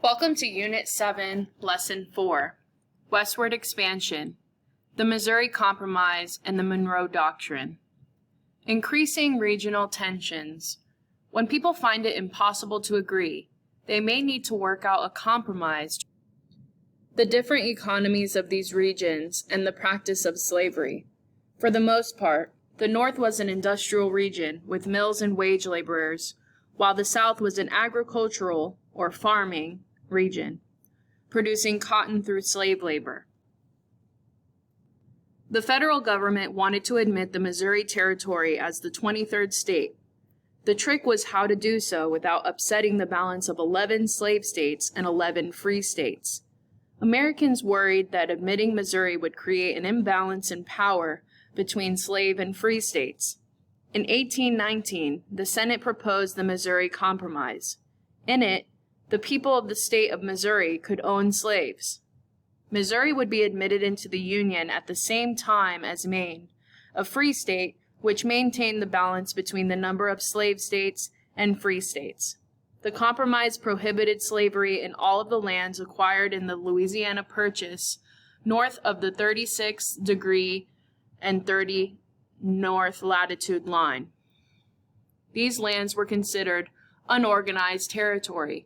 Welcome to Unit 7, Lesson 4, Westward Expansion, the Missouri Compromise and the Monroe Doctrine. Increasing regional tensions. When people find it impossible to agree, they may need to work out a compromise. The different economies of these regions and the practice of slavery. For the most part, the North was an industrial region with mills and wage laborers, while the South was an agricultural or farming region, producing cotton through slave labor. The federal government wanted to admit the Missouri Territory as the 23rd state. The trick was how to do so without upsetting the balance of 11 slave states and 11 free states. Americans worried that admitting Missouri would create an imbalance in power between slave and free states. In 1819, the Senate proposed the Missouri Compromise. In it, the people of the state of Missouri could own slaves. Missouri would be admitted into the Union at the same time as Maine, a free state which maintained the balance between the number of slave states and free states. The compromise prohibited slavery in all of the lands acquired in the Louisiana Purchase north of the 36th degree and 30 north latitude line. These lands were considered unorganized territory,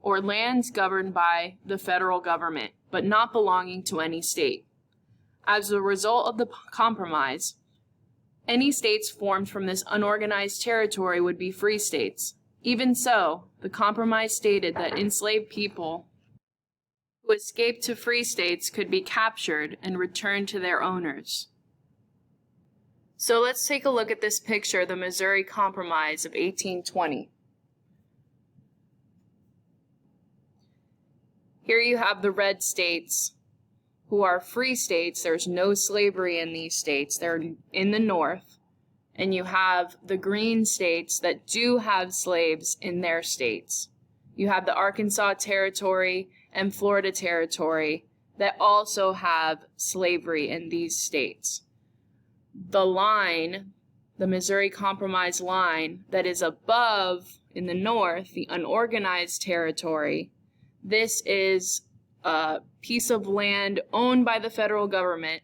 or lands governed by the federal government, but not belonging to any state. As a result of the compromise, any states formed from this unorganized territory would be free states. Even so, the compromise stated that enslaved people who escaped to free states could be captured and returned to their owners. So let's take a look at this picture of the Missouri Compromise of 1820. Here you have the red states who are free states. There's no slavery in these states. They're in the north. And you have the green states that do have slaves in their states. You have the Arkansas Territory and Florida Territory that also have slavery in these states. The line, the Missouri Compromise line that is above in the north, the unorganized territory, this is a piece of land owned by the federal government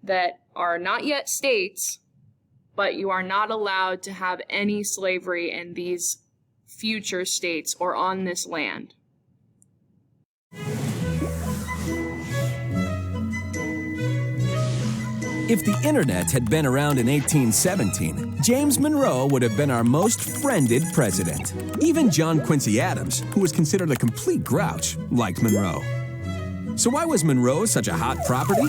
that are not yet states, but you are not allowed to have any slavery in these future states or on this land. If the internet had been around in 1817, James Monroe would have been our most friended president. Even John Quincy Adams, who was considered a complete grouch, liked Monroe. So why was Monroe such a hot property?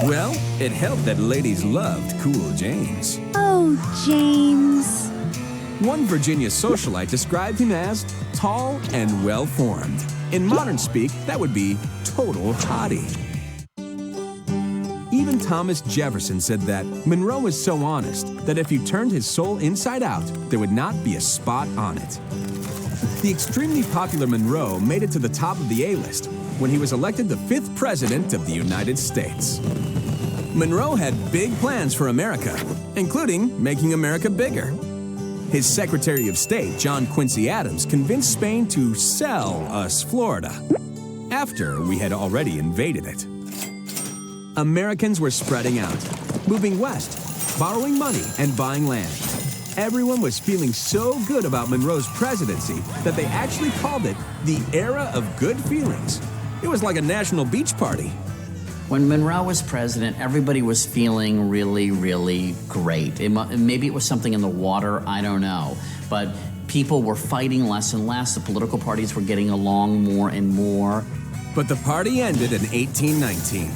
Well, it helped that ladies loved cool James. Oh, James. One Virginia socialite described him as tall and well-formed. In modern speak, that would be total hottie. Even Thomas Jefferson said that Monroe was so honest that if you turned his soul inside out, there would not be a spot on it. The extremely popular Monroe made it to the top of the A-list when he was elected the 5th President of the United States. Monroe had big plans for America, including making America bigger. His Secretary of State, John Quincy Adams, convinced Spain to sell us Florida, after we had already invaded it. Americans were spreading out, moving west, borrowing money, and buying land. Everyone was feeling so good about Monroe's presidency that they actually called it the era of good feelings. It was like a national beach party. When Monroe was president, everybody was feeling really, really great. Maybe it was something in the water, I don't know. But people were fighting less and less. The political parties were getting along more and more. But the party ended in 1819.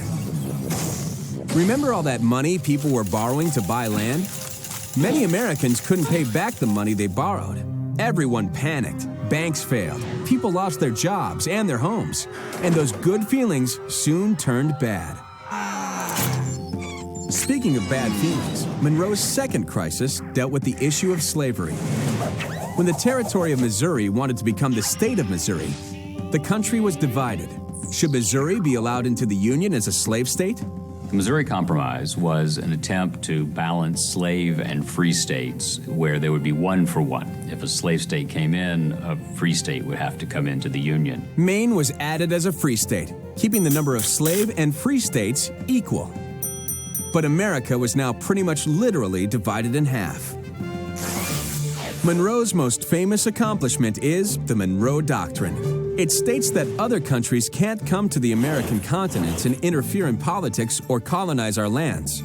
Remember all that money people were borrowing to buy land? Many Americans couldn't pay back the money they borrowed. Everyone panicked. Banks failed. People lost their jobs and their homes. And those good feelings soon turned bad. Speaking of bad feelings, Monroe's second crisis dealt with the issue of slavery. When the territory of Missouri wanted to become the state of Missouri, the country was divided. Should Missouri be allowed into the Union as a slave state? The Missouri Compromise was an attempt to balance slave and free states where there would be one for one. If a slave state came in, a free state would have to come into the Union. Maine was added as a free state, keeping the number of slave and free states equal. But America was now pretty much literally divided in half. Monroe's most famous accomplishment is the Monroe Doctrine. It states that other countries can't come to the American continent and interfere in politics or colonize our lands.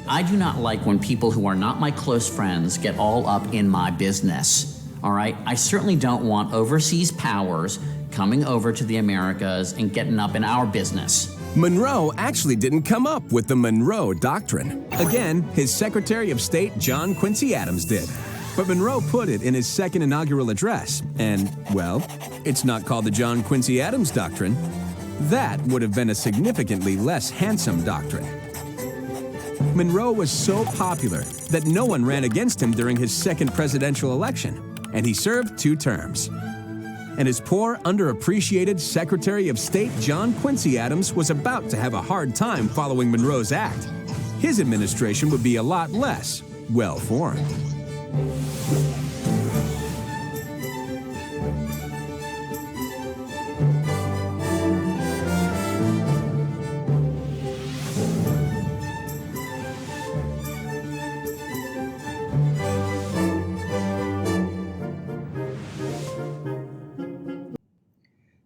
I do not like when people who are not my close friends get all up in my business, all right? I certainly don't want overseas powers coming over to the Americas and getting up in our business. Monroe actually didn't come up with the Monroe Doctrine. Again, his Secretary of State, John Quincy Adams, did. But Monroe put it in his second inaugural address, and, well, it's not called the John Quincy Adams Doctrine. That would have been a significantly less handsome doctrine. Monroe was so popular that no one ran against him during his second presidential election, and he served 2 terms. And his poor, underappreciated Secretary of State, John Quincy Adams, was about to have a hard time following Monroe's act. His administration would be a lot less well-formed.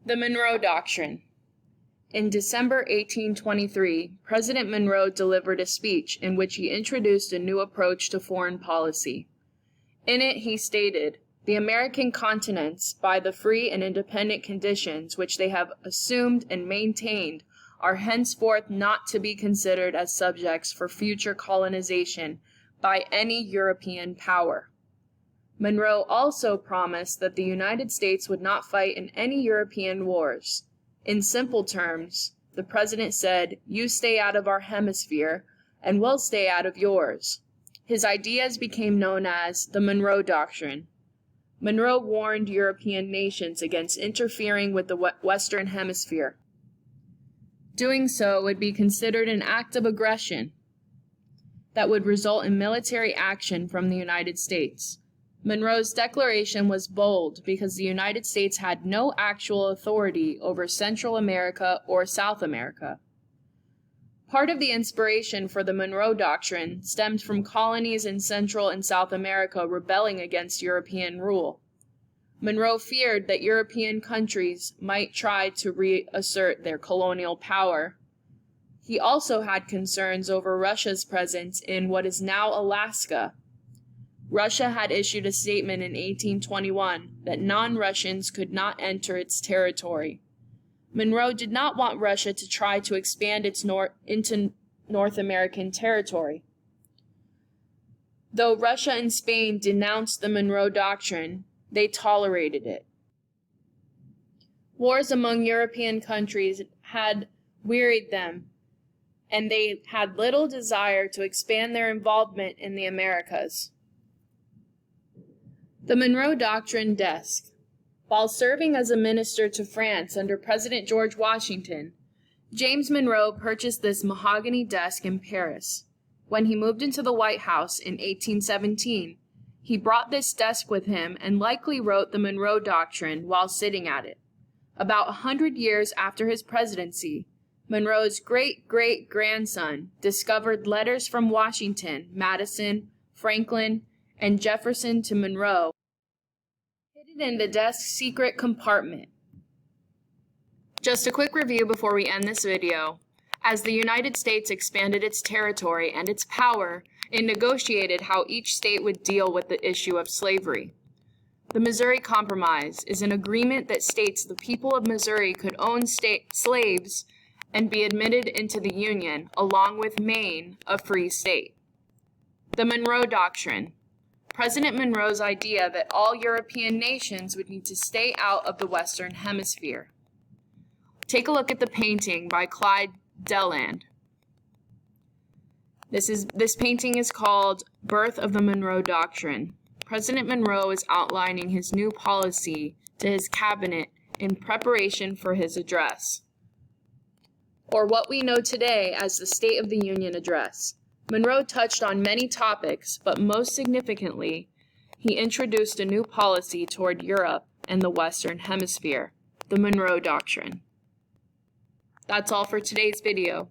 The Monroe Doctrine. In December 1823, President Monroe delivered a speech in which he introduced a new approach to foreign policy. In it, he stated, "The American continents, by the free and independent conditions which they have assumed and maintained, are henceforth not to be considered as subjects for future colonization by any European power." Monroe also promised that the United States would not fight in any European wars. In simple terms, the president said, "You stay out of our hemisphere, and we'll stay out of yours." His ideas became known as the Monroe Doctrine. Monroe warned European nations against interfering with the Western Hemisphere. Doing so would be considered an act of aggression that would result in military action from the United States. Monroe's declaration was bold because the United States had no actual authority over Central America or South America. Part of the inspiration for the Monroe Doctrine stemmed from colonies in Central and South America rebelling against European rule. Monroe feared that European countries might try to reassert their colonial power. He also had concerns over Russia's presence in what is now Alaska. Russia had issued a statement in 1821 that non-Russians could not enter its territory. Monroe did not want Russia to try to expand into North American territory. Though Russia and Spain denounced the Monroe Doctrine, they tolerated it. Wars among European countries had wearied them, and they had little desire to expand their involvement in the Americas. The Monroe Doctrine Desk. While serving as a minister to France under President George Washington, James Monroe purchased this mahogany desk in Paris. When he moved into the White House in 1817, he brought this desk with him and likely wrote the Monroe Doctrine while sitting at it. About 100 years after his presidency, Monroe's great-great-grandson discovered letters from Washington, Madison, Franklin, and Jefferson to Monroe, hidden in the desk's secret compartment. Just a quick review before we end this video. As the United States expanded its territory and its power, it negotiated how each state would deal with the issue of slavery. The Missouri Compromise is an agreement that states the people of Missouri could own slaves and be admitted into the Union, along with Maine, a free state. The Monroe Doctrine. President Monroe's idea that all European nations would need to stay out of the Western Hemisphere. Take a look at the painting by Clyde Deland. This painting is called Birth of the Monroe Doctrine. President Monroe is outlining his new policy to his cabinet in preparation for his address. or what we know today as the State of the Union Address. Monroe touched on many topics, but most significantly, he introduced a new policy toward Europe and the Western Hemisphere, the Monroe Doctrine. That's all for today's video.